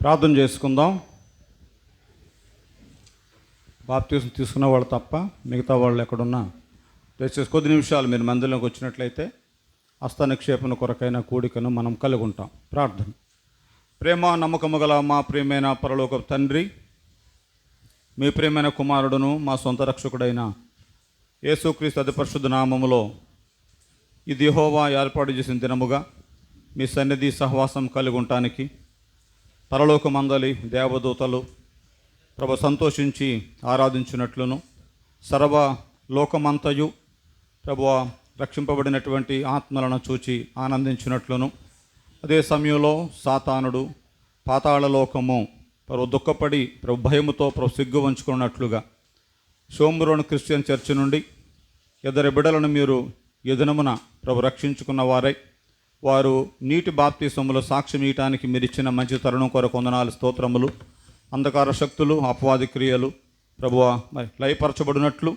ప్రార్థన చేసుకుందాం. బాప్తీసం తీసుకున్న వాళ్ళు తప్ప మిగతా వాళ్ళు ఎక్కడున్నా దయచేసి కొద్ది నిమిషాలు మీరు మందిరంలోకి వచ్చినట్లయితే హస్తనిక్షేపణ కొరకైన కూడికను మనం కలిగి ఉంటాం. ప్రార్థన. ప్రేమ నమ్మకము గల మా ప్రియమైన పరలోక తండ్రి, మీ ప్రియమైన కుమారుడును మా సొంత రక్షకుడైన యేసుక్రీస్తు అతి పరిశుద్ధ నామములో ఇది యెహోవా ఏర్పాటు చేసిన దినముగా మీ సన్నిధి సహవాసం కలిగి ఉండటానికి పరలోకమందలి దేవదూతలు ప్రభు సంతోషించి ఆరాధించినట్లును, సర్వ లోకమంతయు ప్రభు రక్షింపబడినటువంటి ఆత్మలను చూచి ఆనందించినట్లును, అదే సమయంలో సాతానుడు పాతాళ లోకము ప్రభు దుఃఖపడి ప్రభు భయముతో ప్రభు సిగ్గు వంచుకున్నట్లుగా షోమ్రోన్ క్రిస్టియన్ చర్చ్ నుండి ఇద్దరు బిడ్డలను మీరు ఈ దినమున ప్రభు రక్షించుకున్న వారై వారు నీటి బాప్తీసములో సాక్ష్యం ఇయటానికి మీరు ఇచ్చిన మంచి తరుణం కొరకు వందనాలు, స్తోత్రములు. అంధకార శక్తులు, అపవాది క్రియలు ప్రభువా మరి లయపరచబడినట్లు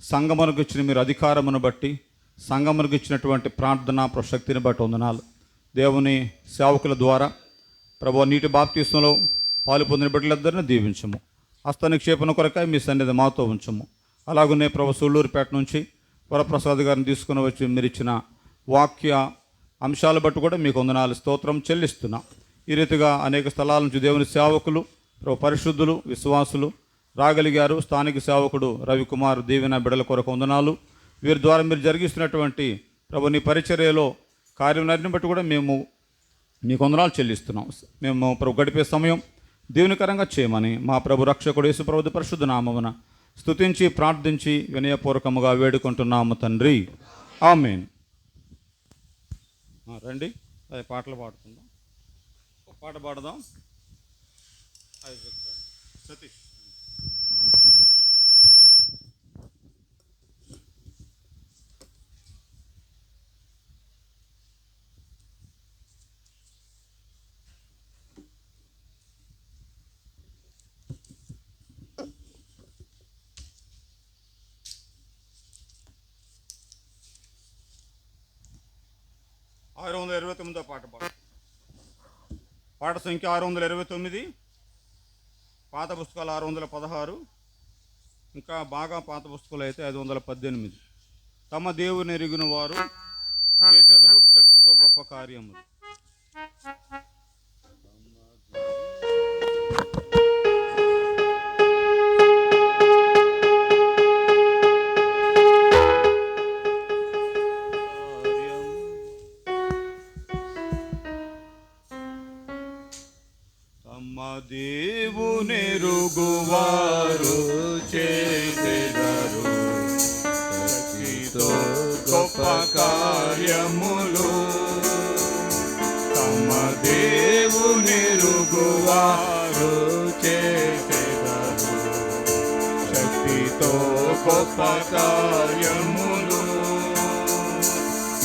సంఘమునకు ఇచ్చిన మీరు అధికారమును బట్టి, సంఘమునకు ఇచ్చినటువంటి ప్రార్థన శక్తిని బట్టి వందనాలు. దేవుని సేవకుల ద్వారా ప్రభువా నీటి బాప్తీసంలో పాలు పొందిన బిడ్డలందరినీ దీవించము. హస్తనిక్షేపణ కొరకై మీ సన్నిధి మాతో ఉంచము. అలాగనే ప్రభు సూళ్ళూరుపేట నుంచి వరప్రసాద్ గారిని తీసుకుని వచ్చి మీరు ఇచ్చిన వాక్య అంశాలు బట్టి కూడా మీకు వందనాలు, స్తోత్రం చెల్లిస్తున్నాం. ఈ రీతిగా అనేక స్థలాల నుంచి దేవుని సేవకులు ప్రభు పరిశుద్ధులు విశ్వాసులు రాగలిగారు. స్థానిక సేవకుడు రవికుమార్ దీవెన బిడల కొరకు వందనాలు. వీరి ద్వారా మీరు జరిగిస్తున్నటువంటి ప్రభు నీ పరిచర్యలో కార్యములన్నిటిని బట్టి కూడా మేము మీకు వందనాలు చెల్లిస్తున్నాం. మేము ప్రభు గడిపే సమయం దీవెనకరంగా చేయమని మా ప్రభు రక్షకుడు యేసు ప్రభువు పరిశుద్ధ నామమున స్తుతించి ప్రార్థించి వినయపూర్వకముగా వేడుకుంటున్నాము తండ్రి, ఆమేన్. రండి, అదే పాటలు పాడుకుందాం. ఒక పాట పాడదాం. సతీష్. పాట సంఖ్య 629. పాత పుస్తకాలు 616, ఇంకా బాగా పాత పుస్తకాలు అయితే 518. తమ దేవుని ఎరిగిన వారు చేసేదరు శక్తితో గొప్ప కార్యములు. దేవునెరుగువారు చేసెదరు శక్తితో గొప్ప కార్యములు. తమ దేవునెరుగువారు చేసెదరు శక్తితో గొప్ప కార్యములు.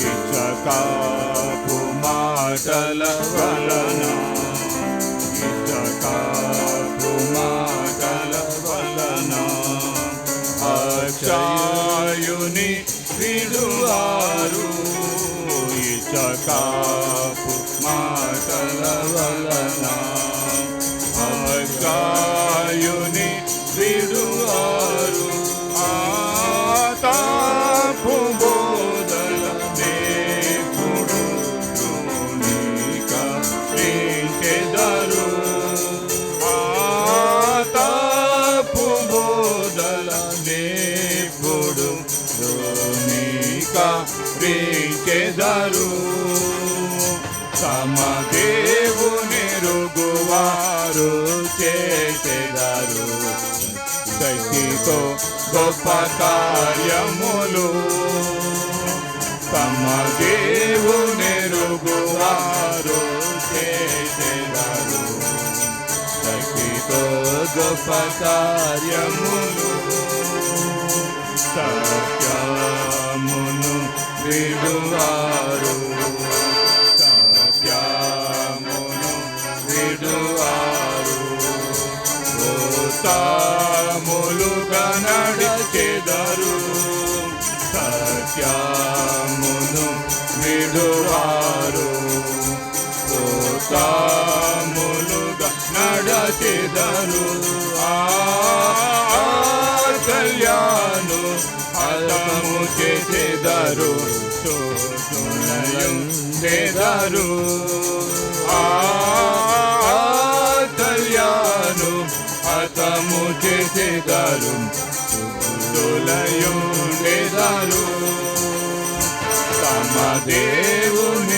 ఇచ్చకాపు మాటల వలన అక్షయుని విడువారు ఇచ్చకాపు మాటల వలన అక్షయుని విడువారు. ఆతాపు బోధల దేవుడు ద్రోణీకరించెదరు. ఆతాపు బోధల దేవుడు ద్రోణీకరించెదరు. తమ దేవునెరుగువారు చేసెదరు శక్తితో గొప్ప కార్యములు. తమ దేవునెరుగువారు చేసెదరు శక్తితో గొప్ప కార్యములు. సత్యమును విడువారు సత్యమును విడువారు. తాములుగా నడిచెదరు సత్యమును విడువారు. తాములుగా నడచెదరు. కళ్యాణు హతము చేసెదరు, శోధులయుండెదరు. కళ్యాణు హతము చేసెదరు, శోధులయుండెదరు. తమ దేవునెరుగువారు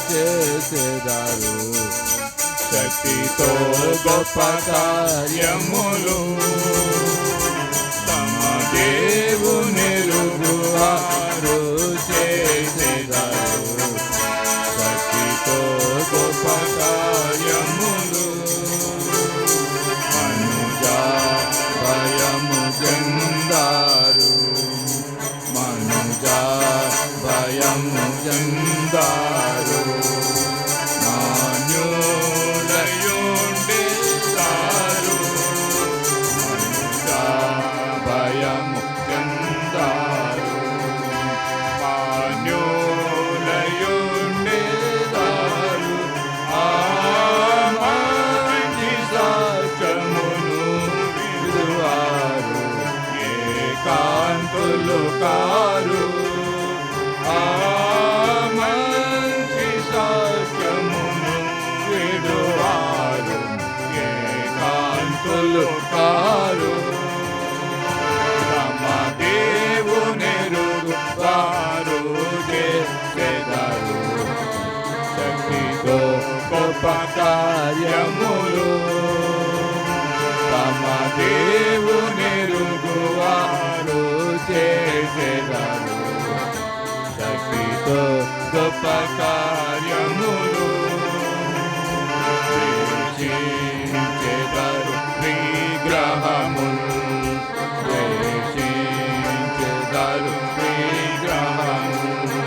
చేసెదరు, శక్తితో గొప్ప కార్యములు. తమ దేవునెరుగువారు చేసెదరు, శక్తితో గొప్ప కార్యములు. మనుజా భయము చెందారు, మనుజా భయము చెందారు. మాన్యులయుండెదరు, మనుజా భయము చెందారు. మాన్యులయుండెదరు. మంచి సాక్ష్యమును విడువారు, ఏకాంతులు కారు. మంచి సాక్ష్యమును విడువారు, ఏకాంతులు కారు. తమ దేవునెరుగువారు చేసెదరు, శక్తితో గొప్ప కార్యములు. తమ దేవునెరుగువారు చేసెదరు, శక్తితో గొప్ప కార్యములు. ద్వేషించెదరు విగ్రహములు, ద్వేషించెదరు విగ్రహములు.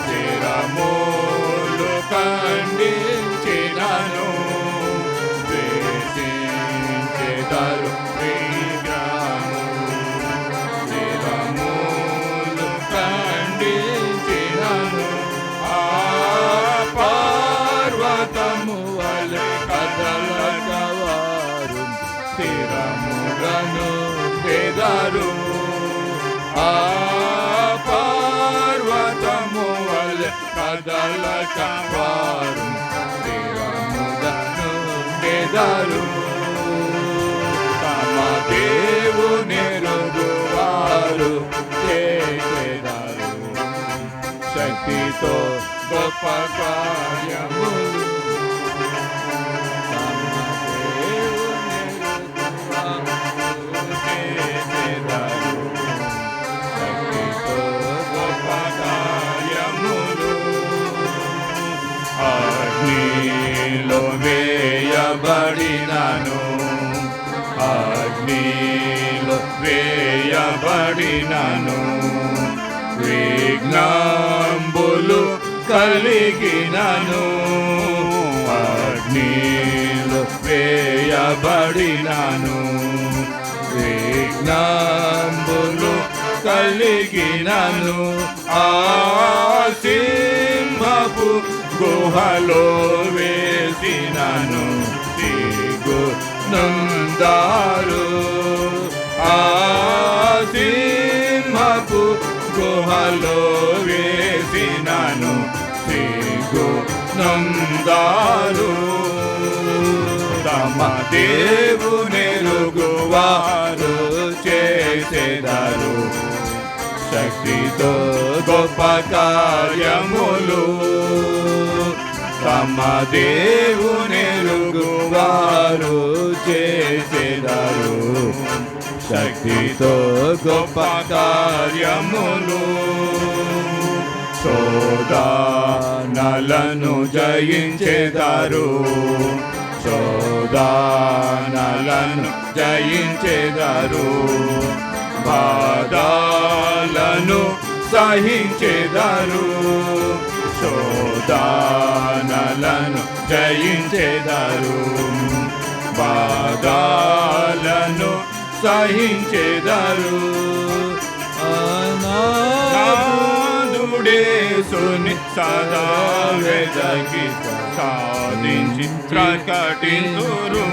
శిరములు ఖండించినను, ద్వేషించెదరు విగ్రహములు. శిరములు ఖండించినను, పర్వతము వలె కదలగవారు, స్థిరముగను ఎదరు. పర్వతము వలె కదలగవారు, స్థిరముగను ఎదరు. తమ దేవునెరుగువారు చేసెదరు, శక్తితో గొప్ప కార్యములు. తమ దేవునెరుగువారు చేసెదరు, శక్తితో గొప్ప కార్యములు. అగ్నిలో వేయబడినను, అగ్నిలో వేయబడినను. విఘ్నంబులు కలిగినను, అగ్నిలో వేయబడినను. విఘ్నంబులు కలిగినను. ఆ సింహపు గుహలో వేసినను, సిగ్గు నందారు. ఆ సింహపు గుహలో వేసినను, సిగ్గు నందారు. తమ దేవునెరుగువారు చేసెదరు, శక్తితో గొప్ప కార్యములు. తమ దేవునెరుగువారు చేసెదరు, శక్తితో గొప్ప కార్యములు. శోధనలను జయించెదరు, శోధనలను జయించెదరు. బాధలను సహించెదరు, శోధనలను జయించెదరు. బాధలను సహించెదరు. అనాథుడైన నాథుడేసుని సదా వెదకి సాధించి ప్రకటింతురు.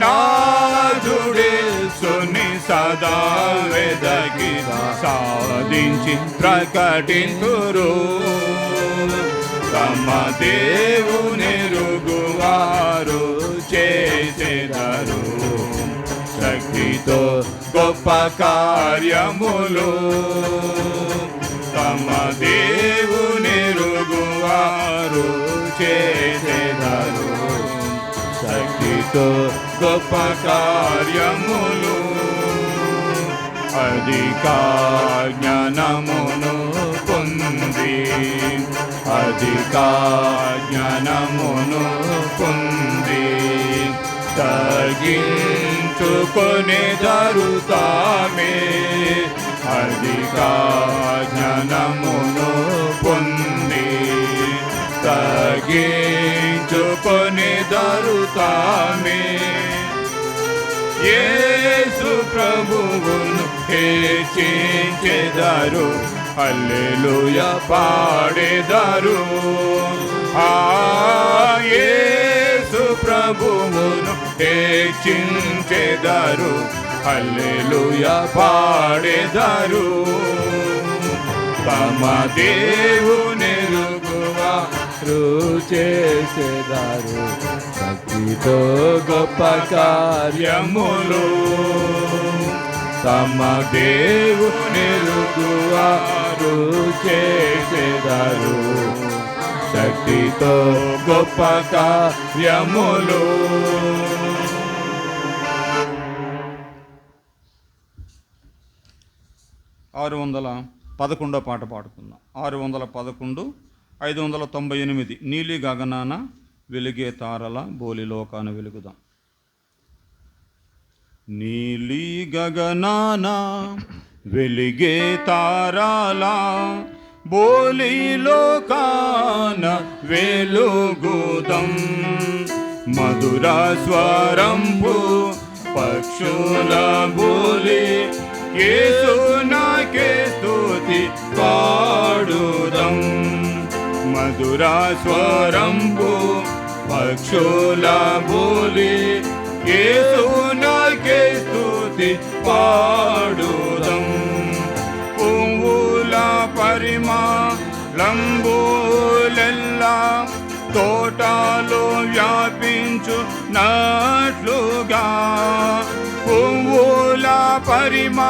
నాథుడేసుని సదా వెదకి సాధించి ప్రకటింతురు. తమ దేవునెరుగువారు చేసెదరు శక్తితో గొప్ప కార్యములు. తమ దేవునెరుగువారు చేసెదరు శక్తితో గొప్ప కార్యములు. అధిక జ్ఞానమును పొంది అధిక జ్ఞానమును పొంది తగ్గించుకొనెదరు తామే. అధిక జ్ఞానమును పొంది తగ్గించుకొనెదరు తామే. యేసు ప్రభువును హెచ్చించెదరు హల్లెలూయా పాడెదరు. యేసు ప్రభువును హెచ్చించెదరు హల్లెలూయా పాడెదరు. తమ దేవునెరుగువారు చేసెదరు శక్తితో గొప్ప కార్యములు. తమ దేవునెరుగువారు చేసెదరు శక్తితో గొప్ప కార్యములు. 611 పాట పాడుకుందాం. 611 598 నీలి గగనాన వెలిగే తారల బోలిలోకాన వెలుగుదాం. నీలి గగనాన వెలిగే తారల బోలిలోకాన వెలుగుదాం. మధుర స్వరంపు పక్షుల బోలి యేసునాకే స్తుతి పాడుదాం. మధుర స్వరంపు పక్షుల బోలి యేసునాకే స్తుతి పాడుదాం. పువ్వుల పరిమళంబులెల్లా తోటలో వ్యాపించునట్లుగా పువ్వుల పరిమళంబులెల్లా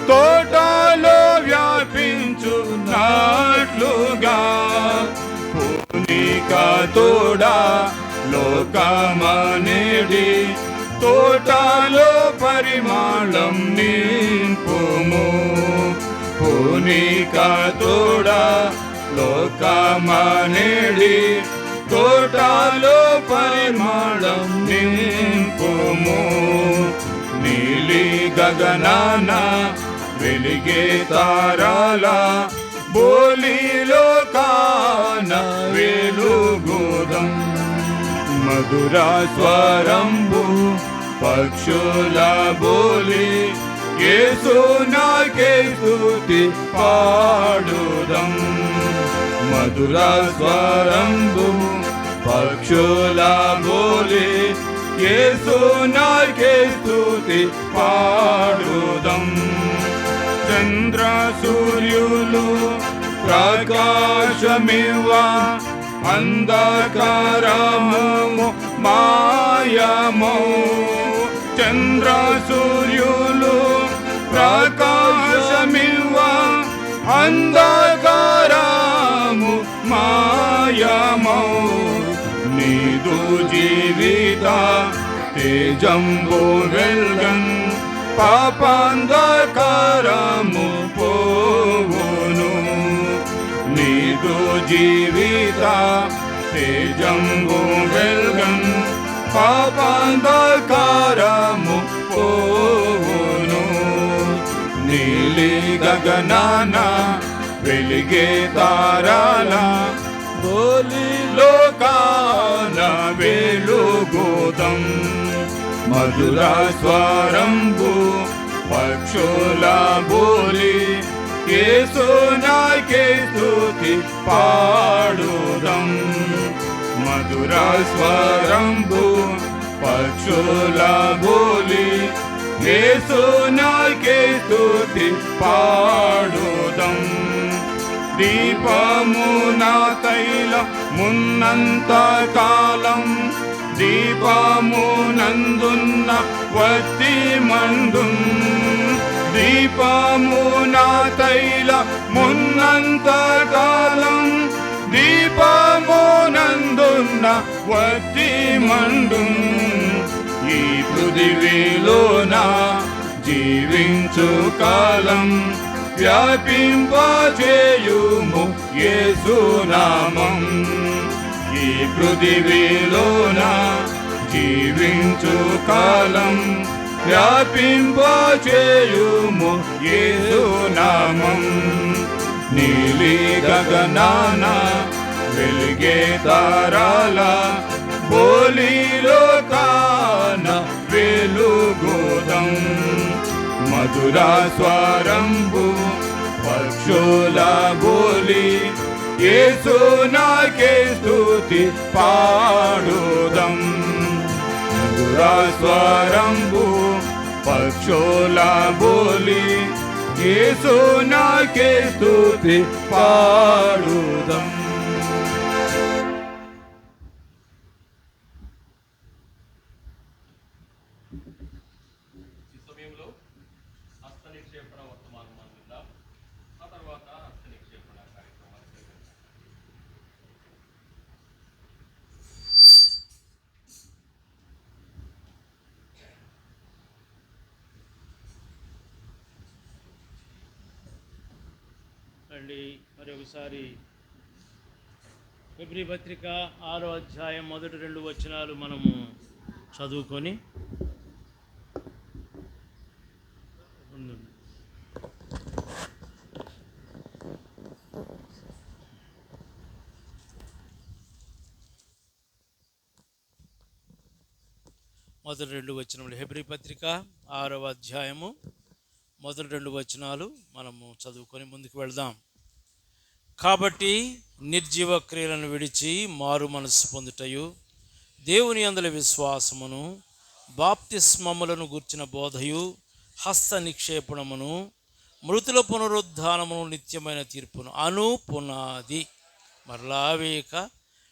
తోటలో వ్యాపించునట్లుగా పూనిక తోడా లోకమనేడి తోటలో పరిమళం నింపుము. పూనిక తోడా లోకమనేడి తోటలో పరిమళం నింపుము. నీలి గగనాన వెలిగే తారల బోలిలోకాన వెలుగుదాం. మధుర స్వరంబు పక్షుల బోలి యేసునాకే స్తుతి పాడుదాం. మధుర స్వరంబు పక్షుల బోలి యేసునాకే స్తుతి పాడుదాం. చంద్ర సూర్యులు ప్రకాశమివ్వ అంధకారము మాయమౌ. చంద్ర సూర్యులు ప్రకాశమివ్వ అంధకారము మాయమౌ. నీదు జీవిత తేజంబు వెల్గన్ పాపాంధకారము పోవును. నీదు జీవిత తేజంబు వెల్గన్ పాపాంధకారము పోవును. నీలి గగనాన వెలిగే తారల బోలిలోకాన వెలుగుదాం. మధుర స్వరంబు పక్షుల బోలి యేసునాకే స్తుతి పాడుదం మధుర స్వరంబు పక్షుల బోలి యేసునాకే స్తుతి పాడుదం దీపమున తైల మున్నంత కాలం దీపమునందున్న వత్తి మండుం దీపమున తైల మున్నంత కాలం దీపమునందున్న వత్తి మండుం ఈ పృథివీలోన జీవించు కాలం వ్యాపింపచేయుము యేసునామం ఈ పృథివీలోన జీవించు కాలం వ్యాపింపచేయుము యేసునామం నీలి గగనాన వెలిగే తారాల బోలిలోకాన వెలుగుదం మధుర స్వరంబు పక్షుల బోలి యేసునాకే స్తుతి పాడుదం మధుర స్వరంబు పక్షుల బోలి యేసునాకే స్తుతి పాడుదం. అండి మరి ఒకసారి ఫిబ్రవరి పత్రిక 6వ అధ్యాయం మొదటి 2 వచనాలు మనము చదువుకొని మొదటి 2 వచనములు ఫిబ్రవరి పత్రిక 6వ అధ్యాయము మొదటి 2 వచనాలు మనము చదువుకొని ముందుకు వెళ్దాం. కాబట్టి నిర్జీవ క్రియలను విడిచి మారు మనస్సు పొందుటయు దేవుని యందలి విశ్వాసమును బాప్తిస్మములను గూర్చిన బోధయు హస్త నిక్షేపణమును మృతుల పునరుద్ధానమును నిత్యమైన తీర్పును పునాది మరలా వేయక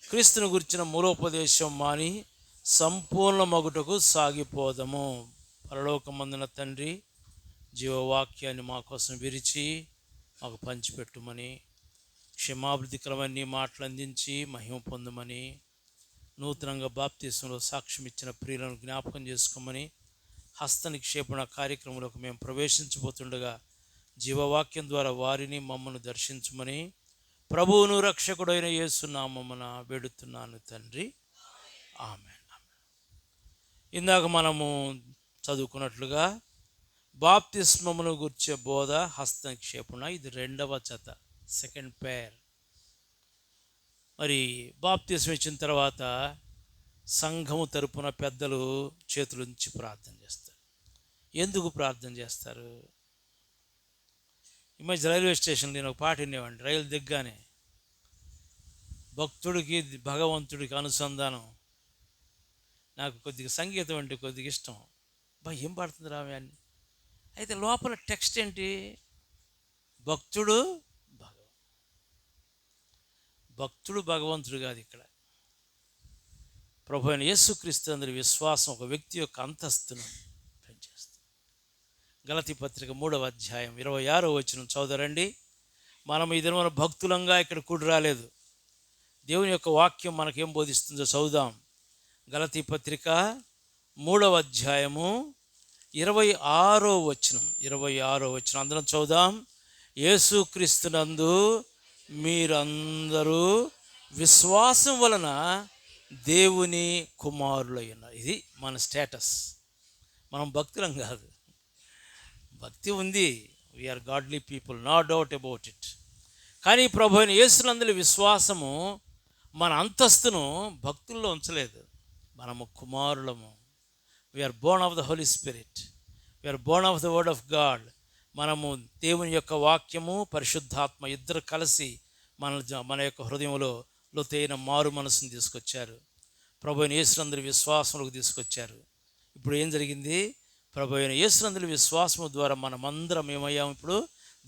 క్రీస్తును గురించిన మూలోపదేశం మాని సంపూర్ణ మగుటకు సాగిపోదము. పరలోకమందున తండ్రి, జీవవాక్యాన్ని మా కోసం విరిచి మాకు పంచిపెట్టుమని, క్షమాభివృద్ధికరమైన మాటలు అందించి మహిమ పొందమని, నూతనంగా బాప్తిస్మలో సాక్ష్యం ఇచ్చిన ప్రియులను జ్ఞాపకం చేసుకోమని, హస్త నిక్షేపణ కార్యక్రమంలోకి మేము ప్రవేశించబోతుండగా జీవవాక్యం ద్వారా వారిని మమ్మల్ని దర్శించమని ప్రభువును రక్షకుడైన యేసు నామమున వేడుతున్నాను తండ్రి, ఆమేన్. ఇందాక మనము చదువుకున్నట్లుగా బాప్తిస్మమును గుర్చే బోధ హస్త నిక్షేపణ, ఇది 2వ జత, సెకండ్ పేర్. మరి బాప్తిస్మం ఇచ్చిన తర్వాత సంఘము తరపున పెద్దలు చేతులుంచి ప్రార్థన చేస్తారు. ఎందుకు ప్రార్థన చేస్తారు? ఈ మధ్య రైల్వే స్టేషన్ నేను ఒక పాట వినేవాడిని. రైలు దిగ్గానే భక్తుడికి భగవంతుడికి అనుసంధానం. నాకు కొద్దిగా సంగీతం అంటే కొద్దిగా ఇష్టం. ఏం పాడుతుంది రామే అని. అయితే లోపల టెక్స్ట్ ఏంటి? భక్తుడు భగవంతుడు కాదు. ఇక్కడ ప్రభు అయిన యేసుక్రీస్తు అందరి విశ్వాసం ఒక వ్యక్తి యొక్క అంతస్తును పెంచేస్తుంది. గలతీ పత్రిక 3వ అధ్యాయం 26వ వచనం చదువురండి. మనం ఈ దినమున భక్తులంగా ఇక్కడ కూడి రాలేదు. దేవుని యొక్క వాక్యం మనకేం బోధిస్తుందో చదువుదాం. గలతీ పత్రిక 3వ అధ్యాయము 26వ వచనం అందరం చదువుదాం. యేసుక్రీస్తునందు మీరందరూ విశ్వాసం వలన దేవుని కుమారులై ఉన్నారు. ఇది మన స్టేటస్. మనం భక్తులం కాదు, భక్తి ఉంది. We are godly people, no doubt about it. కానీ ప్రభు అయిన యేసునందు విశ్వాసము మన అంతస్తును భక్తుల్లో ఉంచలేదు. మనము కుమారులము. We are born of the holy spirit. We are born of the word of God. మనము దేవుని యొక్క వాక్యము పరిశుద్ధాత్మ ఇద్దరు కలిసి మన యొక్క హృదయంలో లోతైన మారు మనసును తీసుకొచ్చారు. ప్రభు అయిన యేసునందు విశ్వాసంలోకి తీసుకొచ్చారు. ఇప్పుడు ఏం జరిగింది? ప్రభు అయిన యేసునందు విశ్వాసము ద్వారా మనమందరం ఏమయ్యాము? ఇప్పుడు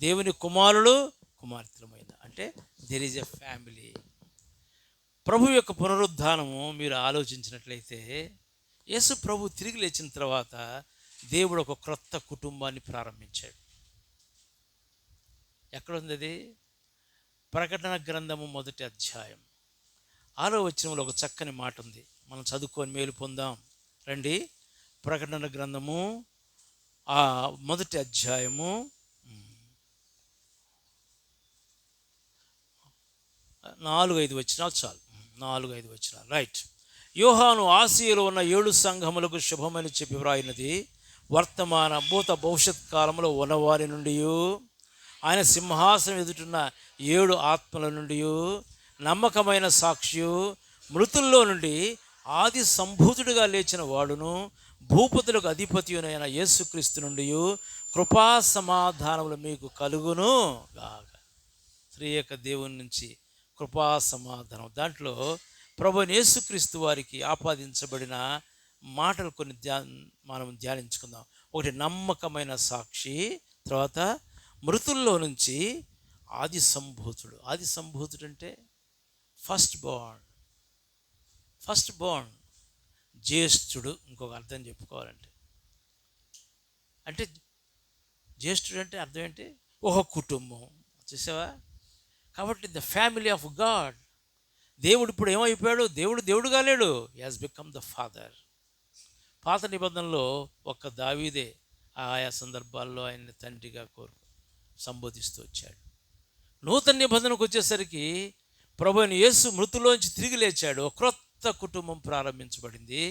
దేవుని కుమారులు కుమార్తెలమైన, అంటే దెర్ ఈజ్ ఎ ఫ్యామిలీ. ప్రభు యొక్క పునరుద్ధానము మీరు ఆలోచించినట్లయితే, యేసు ప్రభు తిరిగి లేచిన తర్వాత దేవుడు ఒక క్రొత్త కుటుంబాన్ని ప్రారంభించాడు. ఎక్కడుంది అది? ప్రకటన గ్రంథము 1వ అధ్యాయం 6వ వచనంలో ఒక చక్కని మాట ఉంది. మనం చదువుకొని మేలు పొందాం రండి. ప్రకటన గ్రంథము 1వ అధ్యాయము 4-5 వచనాలు చాలు. 4-5 వచనాలు రైట్. యోహాను ఆసియాలో ఉన్న 7 సంఘములకు శుభమని చెప్పి వ్రాయినది వర్తమాన భూత భవిష్యత్ కాలంలో ఉన్నవారి నుండి, ఆయన సింహాసనం ఎదుటిన్న 7 ఆత్మల నుండి, నమ్మకమైన సాక్షియు, మృతుల్లో నుండి ఆది సంభూతుడిగా లేచిన వాడును, భూపతులకు అధిపతియునైన యేసుక్రీస్తు నుండి కృపా సమాధానములు మీకు కలుగును గాక. త్రియేక దేవుని నుంచి కృపా సమాధానం. దాంట్లో ప్రభు యేసుక్రీస్తు వారికి ఆపాదించబడిన మాటలు కొన్ని మనం ధ్యానించుకుందాం. ఒకటి నమ్మకమైన సాక్షి, తర్వాత మృతుల్లో నుంచి ఆది సంభూతుడు. ఆది సంభూతుడు అంటే ఫస్ట్ బోర్న్, జ్యేష్ఠుడు. ఇంకొక అర్థం చెప్పుకోవాలంటే, అంటే జ్యేష్ఠుడు అంటే అర్థం ఏంటి? ఒక కుటుంబం. చూసావా? కాబట్టి ద ఫ్యామిలీ ఆఫ్ గాడ్. దేవుడు ఇప్పుడు ఏమైపోయాడు? దేవుడుగా లేడు. హి హాజ్ బికమ్ ద ఫాదర్. పాత నిబంధనలో ఒక్క దావీదే ఆయా సందర్భాల్లో ఆయన్ని తండ్రిగా సంబోధిస్తూ వచ్చాడు. నూతన నిబంధనకు వచ్చేసరికి ప్రభు అయిన యేసు మృతులోంచి తిరిగి లేచాడు. ఒక క్రొత్త కుటుంబం ప్రారంభించబడింది.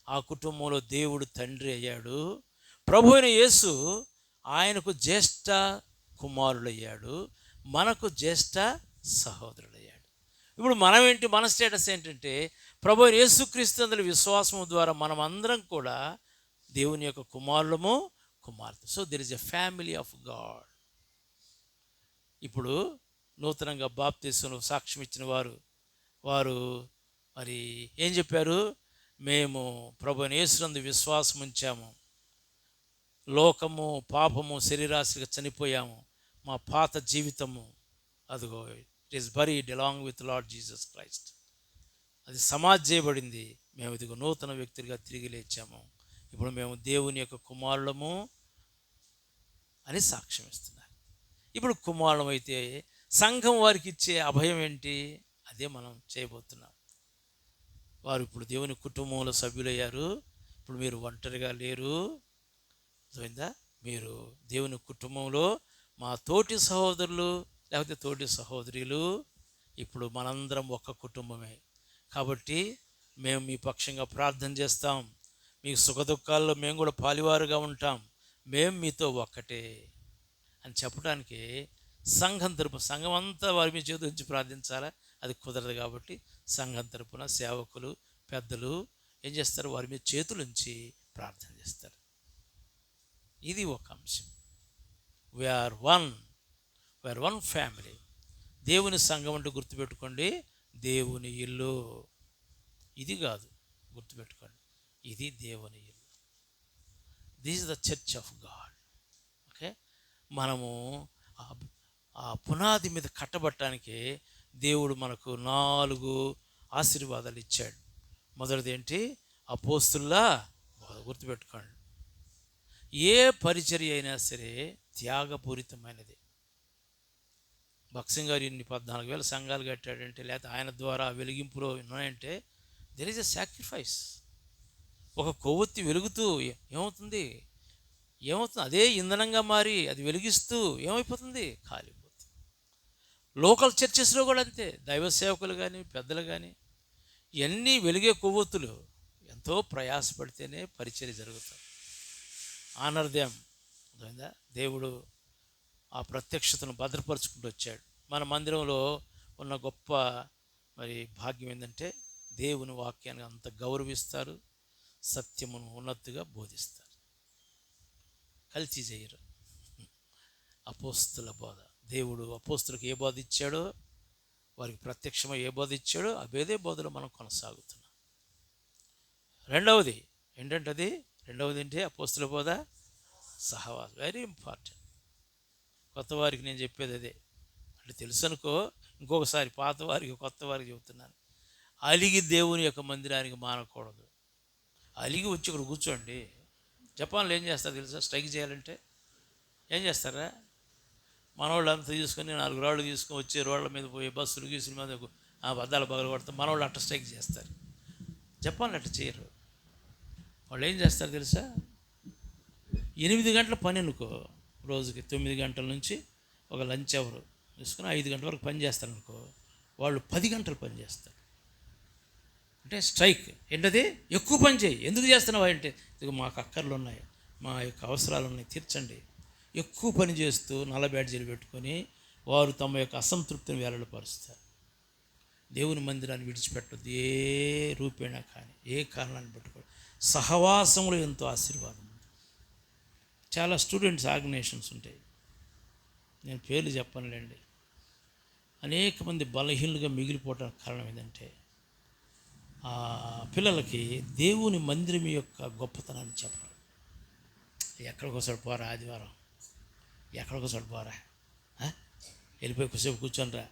ఆ కుటుంబంలో దేవుడు తండ్రి అయ్యాడు. ప్రభు అయిన యేసు ఆయనకు జ్యేష్ఠ కుమారుడయ్యాడు, మనకు జ్యేష్ఠ సహోదరుడయ్యాడు. ఇప్పుడు మన స్టేటస్ ఏంటంటే, ప్రభు అయిన యేసుక్రీస్తు అందులో విశ్వాసము ద్వారా మనం అందరం కూడా దేవుని యొక్క కుమారులము, కుమార్తె. So there is a family of God. ఇప్పుడు నూతనంగా బాప్తిస్మం సాక్ష్యం ఇచ్చిన వారు మరి ఏం చెప్పారు? మేము ప్రభు యేసునందు విశ్వాసం ఉంచాము, లోకము పాపము శరీరాశిగా చనిపోయాము, మా పాత జీవితము అదిగో it is buried along with lord Jesus Christ, అది సమాధి చేయబడింది. మేము ఇదిగో నూతన వ్యక్తులుగా తిరిగి లేచాము, ఇప్పుడు మేము దేవుని యొక్క కుమారులము అని సాక్ష్యం ఇస్తున్నారు. ఇప్పుడు కుమారులం అయితే సంఘం వారికి ఇచ్చే అభయం ఏంటి? అదే మనం చేయబోతున్నాం. వారు ఇప్పుడు దేవుని కుటుంబంలో సభ్యులయ్యారు. ఇప్పుడు మీరు ఒంటరిగా లేరు. అర్థమైందా? మీరు దేవుని కుటుంబంలో మా తోటి సహోదరులు లేకపోతే తోటి సహోదరులు, ఇప్పుడు మనందరం ఒక్క కుటుంబమే. కాబట్టి మేము మీ పక్షంగా ప్రార్థన చేస్తాం, మీకు సుఖదుఖాల్లో మేము కూడా పాలివారుగా ఉంటాం, మేము మీతో ఒక్కటే అని చెప్పడానికి సంఘం అంతా వారి మీ చేతి నుంచి ప్రార్థించాలా? అది కుదరదు. కాబట్టి సంఘం తరపున సేవకులు పెద్దలు ఏం చేస్తారు? వారి మీద చేతులుంచి ప్రార్థన చేస్తారు. ఇది ఒక అంశం. We are one family. దేవుని సంఘం అంటే గుర్తుపెట్టుకోండి, దేవుని ఇల్లు. ఇది కాదు, గుర్తుపెట్టుకోండి, ఇది దేవుని ఇల్లు. This is the church of God. Okay, మనము ఆ పునాది మీద కట్టబట్టడానికి దేవుడు మనకు 4 ఆశీర్వాదాలు ఇచ్చాడు. మొదటిది ఏంటి? అపోస్తుల బోధ. గుర్తుపెట్టుకోండి, ఏ పరిచర్య అయినా సరే త్యాగపూరితమైనది. భక్సింగ్ గారు ఇన్ని 14,000 సంఘాలు కట్టాడంటే, లేకపోతే ఆయన ద్వారా వెలిగింపులో ఉన్నాయంటే దెర్ ఈజ్ ఎ సాక్రిఫైస్. ఒక కొవ్వొత్తి వెలుగుతూ ఏమవుతుంది? అదే ఇంధనంగా మారి అది వెలిగిస్తూ ఏమైపోతుంది? కాలిపోతుంది. లోకల్ చర్చెస్లో కూడా అంతే. దైవ సేవకులు కానీ పెద్దలు కానీ ఇవన్నీ వెలిగే కొవ్వొత్తులు. ఎంతో ప్రయాసపడితేనే పరిచర్య జరుగుతుంది. Honour them. అర్థమైందా? దేవుడు ఆ ప్రత్యక్షతను భద్రపరుచుకుంటూ వచ్చాడు. మన మందిరంలో ఉన్న గొప్ప మరి భాగ్యం ఏంటంటే, దేవుని వాక్యాన్ని అంత గౌరవిస్తారు, సత్యమును ఉన్నతిగా బోధిస్తారు. కల్తీ చేయరు. అపోస్తుల బోధ, దేవుడు అపోస్తులకు ఏ బోధ ఇచ్చాడో, వారికి ప్రత్యక్షమై ఏ బోధ ఇచ్చాడో అదే బోధలో మనం కొనసాగుతున్నాం. రెండవది ఏంటంటే రెండవది ఏంటి? అపోస్తుల బోధ, సహవాసం. Very important. కొత్త వారికి నేను చెప్పేది అదే. అంటే తెలుసు అనుకో, ఇంకొకసారి పాత వారికి కొత్త వారికి చెబుతున్నాను. అలిగి దేవుని యొక్క మందిరానికి మానకూడదు. అలిగి వచ్చి ఇక్కడ కూర్చోండి. జపాన్లో ఏం చేస్తారు తెలుసా? స్ట్రైక్ చేయాలంటే ఏం చేస్తారా? మనవాళ్ళు అంతా తీసుకొని 4 రాళ్ళు తీసుకొని వచ్చి రోడ్ల మీద పోయి బస్సులు గీసుల మీద ఆ బద్దాలు పగలు కొడతారు. మనవాళ్ళు అట్ట స్ట్రైక్ చేస్తారు. జపాన్లో అట్ట చేయరు. వాళ్ళు ఏం చేస్తారు తెలుసా? 8 గంటల పని అనుకో, రోజుకి 9 గంటల నుంచి ఒక లంచ్ అవర్ తీసుకుని 5 గంటల వరకు పని చేస్తారు అనుకో, వాళ్ళు 10 గంటలు పని చేస్తారు. అంటే స్ట్రైక్. ఏంటది? ఎక్కువ పని చేయి. ఎందుకు చేస్తున్నావు అంటే, ఇదిగో మాకు అక్కర్లు ఉన్నాయి, మా యొక్క అవసరాలు ఉన్నాయి, తీర్చండి. ఎక్కువ పని చేస్తూ నల్ల బ్యాడ్జీలు పెట్టుకొని వారు తమ యొక్క అసంతృప్తిని వేలపరుస్తారు. దేవుని మందిరాన్ని విడిచిపెట్టద్దు ఏ రూపేణా కానీ, ఏ కారణాన్ని పెట్టుకోవద్దు. సహవాసంలో ఎంతో ఆశీర్వాదం ఉంది. చాలా స్టూడెంట్స్ ఆర్గనైజేషన్స్ ఉంటాయి, నేను పేర్లు చెప్పనులేండి. అనేక మంది బలహీనులుగా మిగిలిపోవడానికి కారణం ఏంటంటే, పిల్లలకి దేవుని మందిరం యొక్క గొప్పతనాన్ని చెప్పరు. ఎక్కడికోసారి పోరా, ఆదివారం ఎక్కడికోసారి పోరా, వెళ్ళిపోయి కొద్దిసేపు కూర్చోనరా.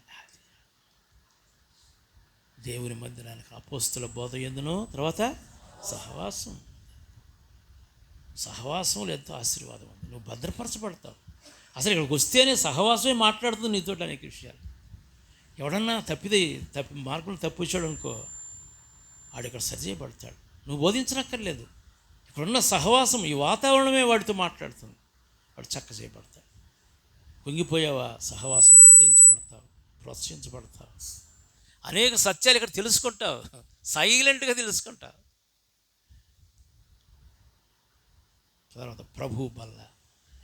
దేవుని మందిరానికి అపోస్తుల బోధ ఎందును, తర్వాత సహవాసంలో ఎంతో ఆశీర్వాదం ఉంది. నువ్వు భద్రపరచబడతావు. అసలు ఇక్కడికి వస్తేనే సహవాసమే మాట్లాడుతుంది నీతో అనేక విషయాలు. ఎవడన్నా మార్కులు తప్పించాడు అనుకో, ఆడిక్కడ సరిచేయబడతాడు. నువ్వు బోధించనక్కర్లేదు. ఇక్కడున్న సహవాసం, ఈ వాతావరణమే వాడితో మాట్లాడుతుంది. వాడు చక్క చేయబడతాడు. కుంగిపోయావా, సహవాసం ఆదరించబడతావు, ప్రోత్సహించబడతావు. అనేక సత్యాలు ఇక్కడ తెలుసుకుంటావు, సైలెంట్గా తెలుసుకుంటావు. తర్వాత ప్రభు బల్ల,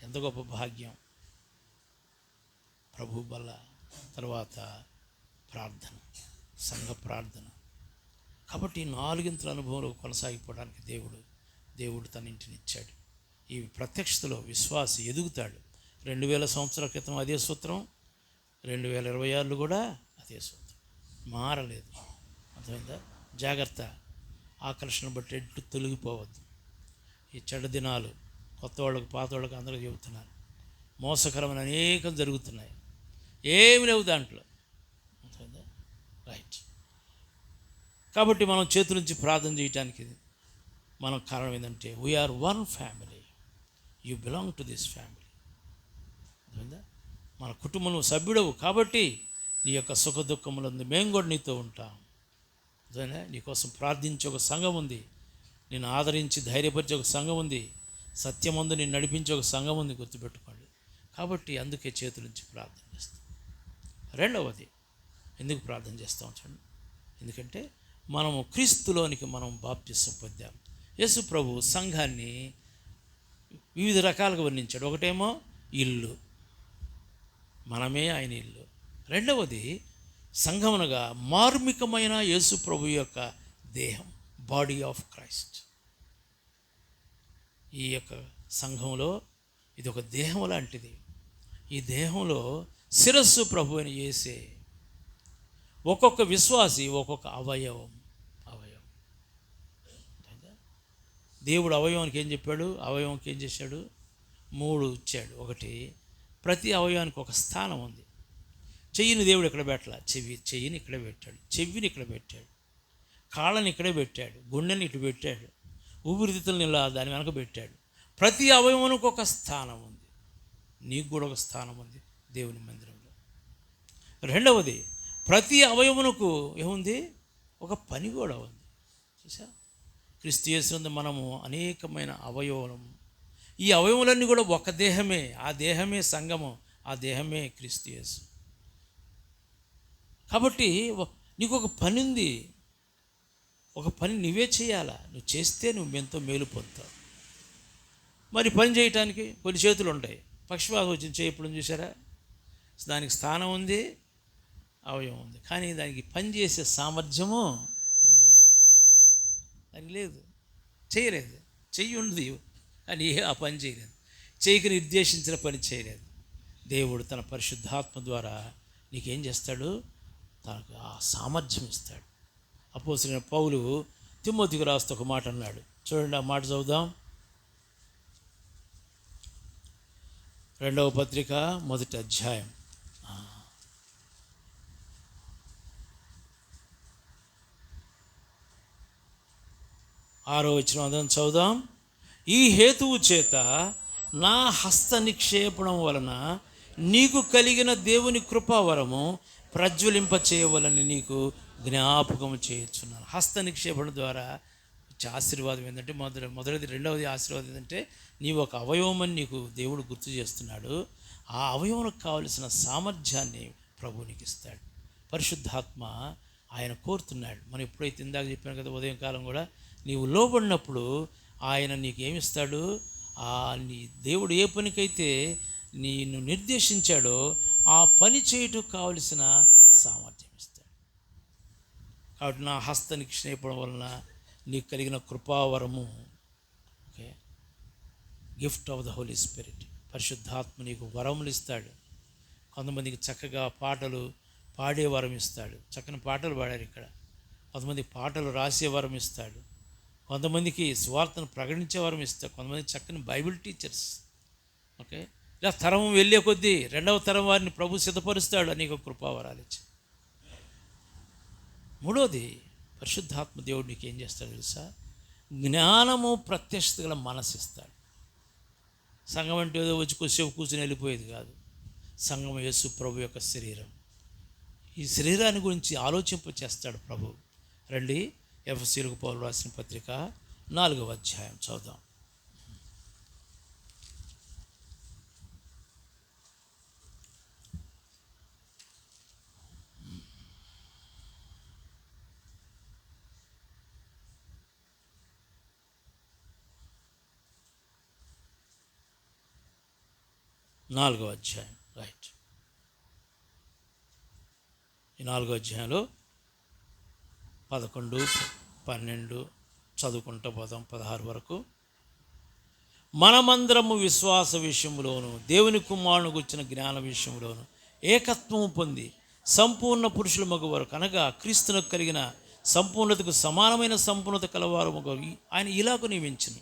ఎంత గొప్ప భాగ్యం. ప్రభు బల్ల, తర్వాత ప్రార్థన, సంఘ ప్రార్థన. కాబట్టి 4 అనుభవంలో కొనసాగిపోవడానికి దేవుడు తన ఇంటిని ఇచ్చాడు. ఈ ప్రత్యక్షతలో విశ్వాసి ఎదుగుతాడు. 2000 సంవత్సరాల క్రితం అదే సూత్రం, 2026 కూడా అదే సూత్రం, మారలేదు. అర్థమైందా? జాగ్రత్త. ఆకర్షణ బట్టి ఎటు తొలగిపోవద్దు. ఈ చెడ్డ దినాలు కొత్త వాళ్ళకు పాత వాళ్ళకు అందరికీ చెబుతున్నాను. మోసకరమైన అనేకం జరుగుతున్నాయి, ఏమి లేవు దాంట్లో. అర్థమైందా? రైట్. కాబట్టి మనం చేతుల నుంచి ప్రార్థన చేయడానికి మనం కారణం ఏంటంటే, we are one family, you belong to this family. అర్థమైందా? మన కుటుంబంలో సభ్యుడవు కాబట్టి నీ యొక్క సుఖ దుఃఖములందు మేము కూడా నీతో ఉంటాం. అర్థమైందా? నీకోసం ప్రార్థించే ఒక సంఘం ఉంది, నేను ఆదరించి ధైర్యపరిచే ఒక సంఘం ఉంది, సత్యమందు నేను నడిపించే ఒక సంఘం ఉంది, గుర్తుపెట్టుకోండి. కాబట్టి అందుకే చేతుల నుంచి ప్రార్థన చేస్తాం. రెండవది, ఎందుకు ప్రార్థన చేస్తాం చూడండి. ఎందుకంటే మనము క్రీస్తులోనికి మనం బాప్తిసం పొందాం. యేసు ప్రభు సంఘాన్ని వివిధ రకాలుగా వర్ణించాడు. ఒకటేమో ఇల్లు, మనమే ఆయన ఇల్లు. రెండవది సంఘమునగా మార్మికమైన యేసు ప్రభు యొక్క దేహం, బాడీ ఆఫ్ క్రైస్ట్. ఈ యొక్క సంఘంలో ఇది ఒక దేహం లాంటిది. ఈ దేహంలో శిరస్సు ప్రభు అని యేసే. ఒక్కొక్క విశ్వాసి ఒక్కొక్క అవయవం. దేవుడు అవయవానికి ఏం చెప్పాడు? అవయవానికి ఏం చేశాడు? 3 ఇచ్చాడు. ఒకటి, ప్రతి అవయవానికి ఒక స్థానం ఉంది. చెయ్యిని దేవుడు ఇక్కడ పెట్టాల, చెయ్యిని ఇక్కడే పెట్టాడు, చెవిని ఇక్కడ పెట్టాడు, కాళ్ళని ఇక్కడే పెట్టాడు, గుండెని ఇటు పెట్టాడు, ఊపిరితిత్తులను ఇలా దాని వెనక పెట్టాడు. ప్రతి అవయవానికి ఒక స్థానం ఉంది. నీకు కూడా ఒక స్థానం ఉంది దేవుని మందిరంలో. రెండవది, ప్రతి అవయవమునకు ఏముంది? ఒక పని కూడా ఉంది. చూసా? క్రీస్తు యేసునందు మనము అనేకమైన అవయవము. ఈ అవయవములన్నీ కూడా ఒక దేహమే. ఆ దేహమే సంఘము, ఆ దేహమే క్రీస్తు యేసు. కాబట్టి నీకు ఒక పని ఉంది, ఒక పని నువ్వే చేయాలా. నువ్వు చేస్తే నువ్వు ఎంతో మేలు పొందుతావు. మరి పని చేయటానికి కొన్ని చేతులు ఉంటాయి. పక్షవాతం వచ్చిన చేయి ఎప్పుడు చూసారా? దానికి స్థానం ఉంది, అవయవం ఉంది, కానీ దానికి పని చేసే సామర్థ్యము లేదు. దానికి లేదు, చేయలేదు. చెయ్యి ఉంది కానీ ఆ పని చేయలేదు. చేయకి నిర్దేశించిన పని చేయలేదు. దేవుడు తన పరిశుద్ధాత్మ ద్వారా నీకేం చేస్తాడు? తనకు ఆ సామర్థ్యం ఇస్తాడు. అపోస్తలుడైన పౌలు తిమోతికి రాస్తూ ఒక మాట అన్నాడు. చూడండి, ఆ మాట చదువుదాం. 2వ పత్రిక 1వ అధ్యాయం 6వ వచనం అందరం చదువుదాం. ఈ హేతువు చేత నా హస్త నిక్షేపణం వలన నీకు కలిగిన దేవుని కృపావరము ప్రజ్వలింప చేయవలని నీకు జ్ఞాపకం చేయుచున్నాను. హస్త నిక్షేపణ ద్వారా వచ్చే ఆశీర్వాదం ఏంటంటే, మొదటిది రెండవది ఆశీర్వాదం ఏంటంటే, నీవు ఒక అవయవం అని నీకు దేవుడు గుర్తు చేస్తున్నాడు. ఆ అవయవంకు కావలసిన సామర్థ్యాన్ని ప్రభు నీకు ఇస్తాడు. పరిశుద్ధాత్మ ఆయన కోరుతున్నాడు. మనం ఎప్పుడైతే ఇందాక చెప్పాను కదా, ఉదయం కాలం కూడా నీవు లోబడినప్పుడు ఆయన నీకు ఏమిస్తాడు? నీ దేవుడు ఏ పనికైతే నిన్ను నిర్దేశించాడో ఆ పని చేయుటకు కావలసిన సామర్థ్యం ఇస్తాడు. కాబట్టి నా హస్త నిక్షేపడం వలన నీకు కలిగిన కృపావరము, okay, gift of the holy spirit, పరిశుద్ధాత్మ నీకు వరములు ఇస్తాడు. కొంతమందికి చక్కగా పాటలు పాడే వరం ఇస్తాడు. చక్కని పాటలు పాడారు ఇక్కడ. కొంతమంది పాటలు రాసే వరం ఇస్తాడు. కొంతమందికి స్వార్థను ప్రకటించే వరం ఇస్తాడు. కొంతమంది చక్కని బైబిల్ టీచర్స్, ఓకే. ఇలా తరం వెళ్ళే కొద్దీ రెండవ తరం వారిని ప్రభు సిద్ధపరుస్తాడు అనేక కృపావరాలు ఇచ్చి. మూడోది, పరిశుద్ధాత్మ దేవుడు నీకు ఏం చేస్తాడు తెలుసా? జ్ఞానము ప్రత్యక్షత గల మనసు ఇస్తాడు. సంఘం అంటే ఏదో వచ్చి కొద్దిసేపు కూర్చొని వెళ్ళిపోయేది కాదు. సంఘం యేసు ప్రభు యొక్క శరీరం. ఈ శరీరాన్ని గురించి ఆలోచింప చేస్తాడు ప్రభు. రండి, ఎఫెసీయులకు పౌలు రాసిన పత్రిక 4వ అధ్యాయం చదువుదాం. నాలుగవ అధ్యాయం, రైట్. ఈ 4వ అధ్యాయంలో 11, 12 చదువుకుంటూ పోదాం 16 వరకు. మనమందరము విశ్వాస విషయంలోను దేవుని కుమారుని గుర్చిన జ్ఞాన విషయంలోను ఏకత్వము పొంది సంపూర్ణ పురుషుల మగ వరకు, అనగా క్రీస్తునకు కలిగిన సంపూర్ణతకు సమానమైన సంపూర్ణత కలవారు మగ ఆయన ఇలాగ నియమించును.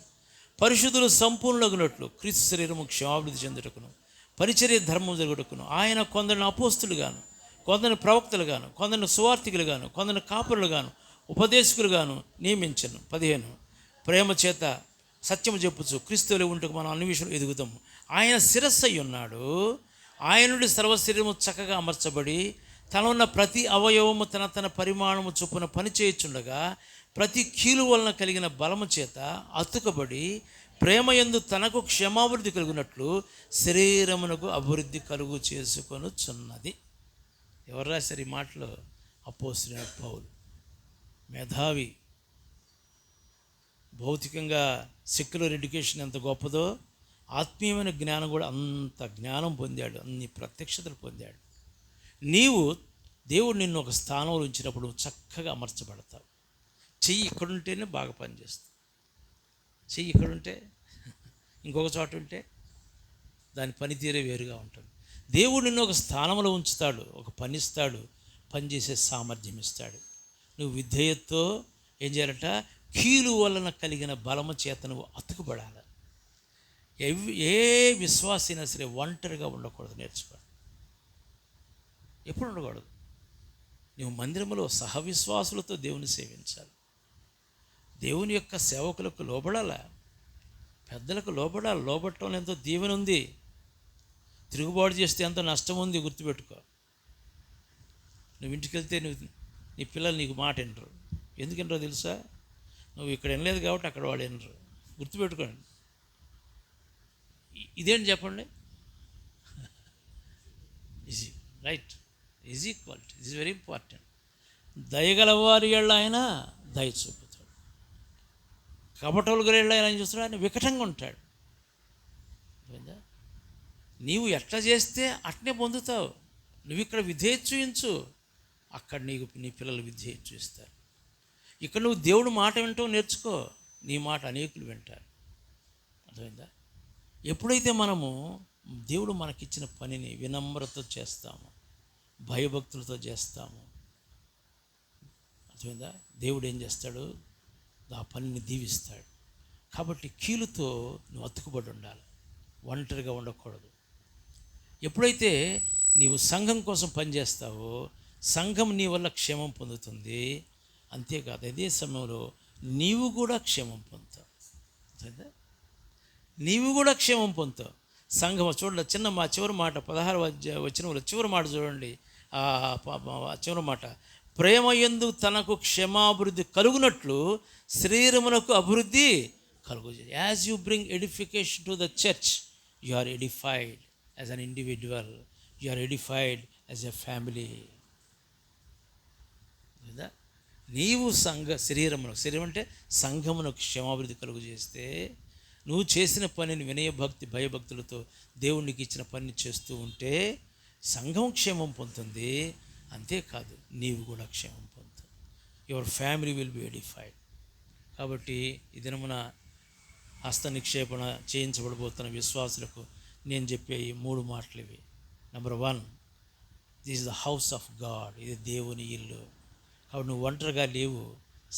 పరిశుద్ధులు సంపూర్ణగునట్లు క్రీస్తు శరీరము క్షమాభివృద్ధి చెందుటకును పరిచర్య ధర్మం జరుగుటకును ఆయన కొందరిని అపోస్తులుగాను, కొందరిని ప్రవక్తలుగాను, కొందరిని సువార్థికులుగాను, కొందరిని కాపురులుగాను, ఉపదేశకులుగాను నియమించను. 15 ప్రేమ చేత సత్యము చెప్పుచు క్రీస్తులో ఉంటూ మనం అన్ని విషయంలో ఎదుగుతాము. ఆయన శిరస్సు అయి ఉన్నాడు. ఆయన నుండి సర్వశరీరము చక్కగా అమర్చబడి తన ఉన్న ప్రతి అవయవము తన తన పరిమాణము చొప్పున పనిచేయుచుండగా ప్రతి కీలు వలన కలిగిన బలము చేత అతుకబడి ప్రేమయందు తనకు క్షమాభివృద్ధి కలుగునట్లు శరీరమునకు అభివృద్ధి కలుగు చేసుకొనుచున్నది. ఎవరు రాశారు ఈ మాటలు? అపోస్తలుడైన పౌలు. మేధావి. భౌతికంగా సెక్యులర్ ఎడ్యుకేషన్ ఎంత గొప్పదో ఆత్మీయమైన జ్ఞానం కూడా అంత జ్ఞానం పొందాడు, అన్ని ప్రత్యక్షతలు పొందాడు. నీవు దేవుడు నిన్ను ఒక స్థానంలో ఉంచినప్పుడు చక్కగా అమర్చబడతావు. చెయ్యి ఇక్కడుంటేనే బాగా పనిచేస్తుంది. చెయ్యి ఇక్కడుంటే ఇంకొక చోట ఉంటే దాని పనితీరే వేరుగా ఉంటుంది. దేవుడు నిన్ను ఒక స్థానంలో ఉంచుతాడు, ఒక పని ఇస్తాడు, పనిచేసే సామర్థ్యం ఇస్తాడు. నువ్వు విధేయతతో ఏం చేయాలంట? కీలు వలన కలిగిన బలము చేత నువ్వు అతుకుపడాలి. ఏ విశ్వాసైనా సరే ఒంటరిగా ఉండకూడదు, నేర్చుకోవాలి. ఎప్పుడు ఉండకూడదు. నువ్వు మందిరంలో సహవిశ్వాసులతో దేవుని సేవించాలి. దేవుని యొక్క సేవకులకు లోబడాల, పెద్దలకు లోబడాలి. లోబట్టడంలో ఎంతో దీవెన ఉంది. తిరుగుబాటు చేస్తే ఎంతో నష్టం ఉంది, గుర్తుపెట్టుకో. నువ్వు ఇంటికి వెళ్తే నీ పిల్లలు నీకు మాట వినరు. ఎందుకు వినరో తెలుసా? నువ్వు ఇక్కడ వినలేదు కాబట్టి అక్కడ వాళ్ళు వినరు. గుర్తుపెట్టుకోండి. ఇదేంటి చెప్పండి? Easy, right, is equality, it is very important. దయగలవారి ఏళ్ళ ఆయన దయ చూపుతాడు. కపటోలు గల ఆయన చూస్తాడు, ఆయన వికటంగా ఉంటాడు. నీవు ఎట్లా చేస్తే అట్నే పొందుతావు. నువ్వు ఇక్కడ విధేయత చూయించు, అక్కడ నీ పిల్లలు విధేయత చూస్తారు. ఇక్కడ నువ్వు దేవుడు మాట వింటావు, నేర్చుకో. నీ మాట అనేకులు వింటారు. అర్థమైందా? ఎప్పుడైతే మనము దేవుడు మనకిచ్చిన పనిని వినమ్రతతో చేస్తాము, భయభక్తులతో చేస్తాము, అర్థమైందా? దేవుడు ఏం చేస్తాడు? ఆ పనిని దీవిస్తాడు. కాబట్టి కీలుతో నువ్వు అతుకుబడి ఉండాలి, ఒంటరిగా ఉండకూడదు. ఎప్పుడైతే నీవు సంఘం కోసం పనిచేస్తావో సంఘం నీ వల్ల క్షేమం పొందుతుంది. అంతేకాదు, అదే సమయంలో నీవు కూడా క్షేమం పొందుతావు. నీవు కూడా క్షేమం పొందుతావు. సంఘం చూడండి, మా చివరి మాట 16వ వచనంలో చివరి మాట చూడండి. చివరి మాట, ప్రేమ యందు తనకు క్షేమాభివృద్ధి కలుగునట్లు శరీరమునకు అభివృద్ధి కలుగు. As you bring edification to the church, you are edified as an individual, you are edified as a family. లేదా నీవు శరీరం అంటే సంఘమునకు క్షేమాభివృద్ధి కలుగు చేస్తే, నువ్వు చేసిన పనిని వినయభక్తి భయభక్తులతో దేవునికి ఇచ్చిన పనిని చేస్తూ ఉంటే సంఘం క్షేమం పొందుతుంది. అంతేకాదు, నీవు కూడా క్షేమం పొందుతావు. Your family will be edified. కాబట్టి ఈ దినమున హస్త నిక్షేపణ చేయించబడబోతున్న విశ్వాసులకు నేను చెప్పే ఈ 3 మాటలు ఇవి. Number 1, this is the house of God. ఇది దేవుని ఇల్లు. కాబట్టి నువ్వు ఒంటరిగా లేవు,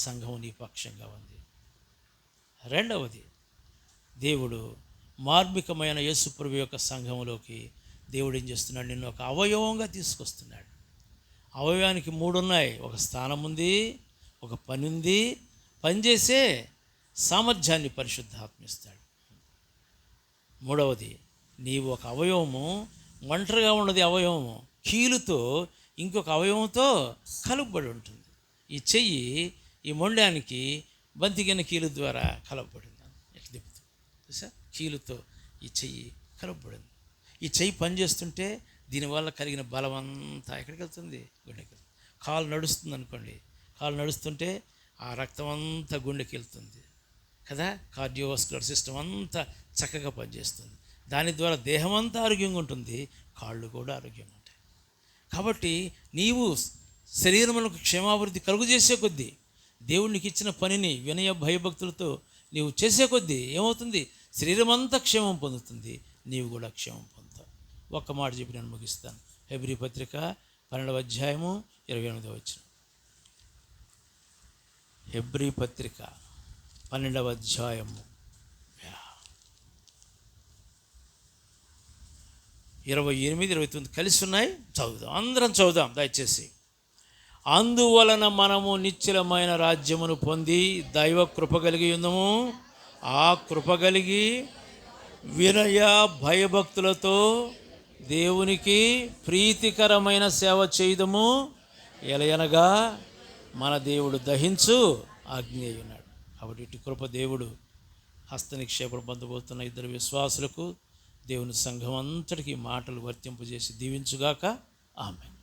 సంఘం నీ పక్షంగా ఉంది. రెండవది, దేవుడు మార్మికమైన యేసుప్రభు యొక్క సంఘంలోకి దేవుడు ఏం చేస్తున్నాడు? నిన్ను ఒక అవయవంగా తీసుకొస్తున్నాడు. అవయవానికి 3 ఉన్నాయి. ఒక స్థానం ఉంది, ఒక పని ఉంది, పనిచేసే సామర్థ్యాన్ని పరిశుద్ధాత్మ ఇస్తాడు. మూడవది, నీవు ఒక అవయవము, ఒంటరిగా ఉన్నది అవయవము కీలుతో ఇంకొక అవయవంతో కలుపబడి ఉంటుంది. ఈ చెయ్యి ఈ మొండానికి బంతిగిన కీలు ద్వారా కలపబడింది. ఎట్లా తిప్పుతుంది చూసా? కీలుతో ఈ చెయ్యి కలపబడింది. ఈ చెయ్యి పనిచేస్తుంటే దీనివల్ల కలిగిన బలం అంతా ఎక్కడికి వెళ్తుంది? గుండెకి వెళ్తుంది. కాలు నడుస్తుంది అనుకోండి, కాలు నడుస్తుంటే ఆ రక్తం అంతా గుండెకి వెళ్తుంది కదా. కార్డియోవాస్కులర్ సిస్టమ్ అంతా చక్కగా పనిచేస్తుంది. దాని ద్వారా దేహం అంతా ఆరోగ్యంగా ఉంటుంది, కాళ్ళు కూడా ఆరోగ్యంగా ఉంటాయి. కాబట్టి నీవు శరీరములకు క్షేమాభివృద్ధి కలుగు చేసే కొద్దీ, దేవునికి ఇచ్చిన పనిని వినయ భయభక్తులతో నీవు చేసే కొద్దీ ఏమవుతుంది? శరీరం అంతా క్షేమం పొందుతుంది, నీవు కూడా క్షేమం పొందుతావు. ఒక్క మాట చెప్పి నేను ముగిస్తాను. హెబ్రీ పత్రిక 12వ అధ్యాయము 28వ వచనం. హెబ్రీ పత్రిక 12వ అధ్యాయము 28, 29 కలిసి ఉన్నాయి. చదువుదాం, అందరం చదువుదాం దయచేసి. అందువలన మనము నిశ్చలమైన రాజ్యమును పొంది దైవ కృప కలిగి ఉందము. ఆ కృప కలిగి వినయ భయభక్తులతో దేవునికి ప్రీతికరమైన సేవ చేయుదము. ఎలయనగా మన దేవుడు దహించు అగ్ని అయి ఉన్నాడు. కాబట్టి ఇటు కృప దేవుడు హస్త నిక్షేపణ పొందబోతున్న 2 విశ్వాసులకు దేవుని సంఘం అంతటికీ మాటలు వర్తింపజేసి దీవించుగాక. ఆమేన్.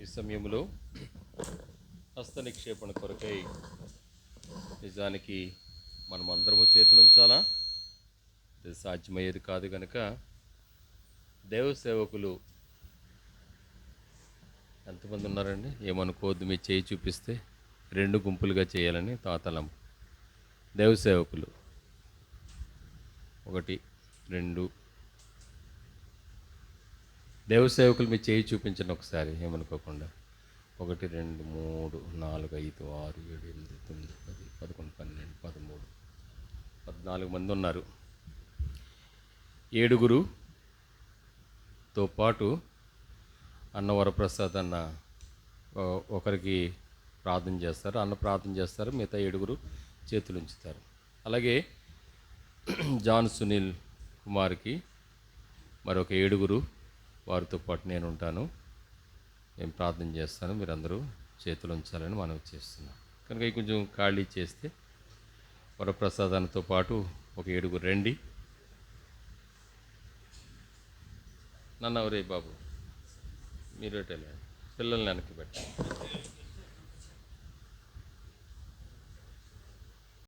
ఈ సమయంలో హస్త నిక్షేపణ కొరకై నిజానికి మనం అందరము చేతులు ఉంచాలా? ఇది సాధ్యమయ్యేది కాదు కనుక దేవ సేవకులు ఎంతమంది ఉన్నారండి? ఏమనుకోవద్దు, మీ చేయి చూపిస్తే 2 గుంపులుగా చేయాలని తాతలం. దేవ సేవకులు 1, 2. దేవ సేవకులు మీ చేయి చూపించండి ఒకసారి, ఏమనుకోకుండా. 1, 2, 3, 4, 5, 6, 7, 8, 9, 10, 11, 12, 13, 14 మంది ఉన్నారు. 7గురుతో పాటు అన్న వరప్రసాద్ అన్న ఒకరికి ప్రార్థన చేస్తారు, అన్న ప్రార్థన చేస్తారు, మిగతా 7గురు చేతులు ఉంచుతారు. అలాగే జాన్ సునీల్ కుమార్కి మరొక 7గురు, వారితో పాటు నేను ఉంటాను, నేను ప్రార్థన చేస్తాను, మీరందరూ చేతులు ఉంచాలని మనవి చేస్తున్నాం. కనుక కొంచెం ఖాళీ చేస్తే వరప్రసాద్ అన్నతో పాటు ఒక 7గురు రండి. నన్నవరే బాబు, మీరు పిల్లల్ని వెనక్కి పెట్టండి.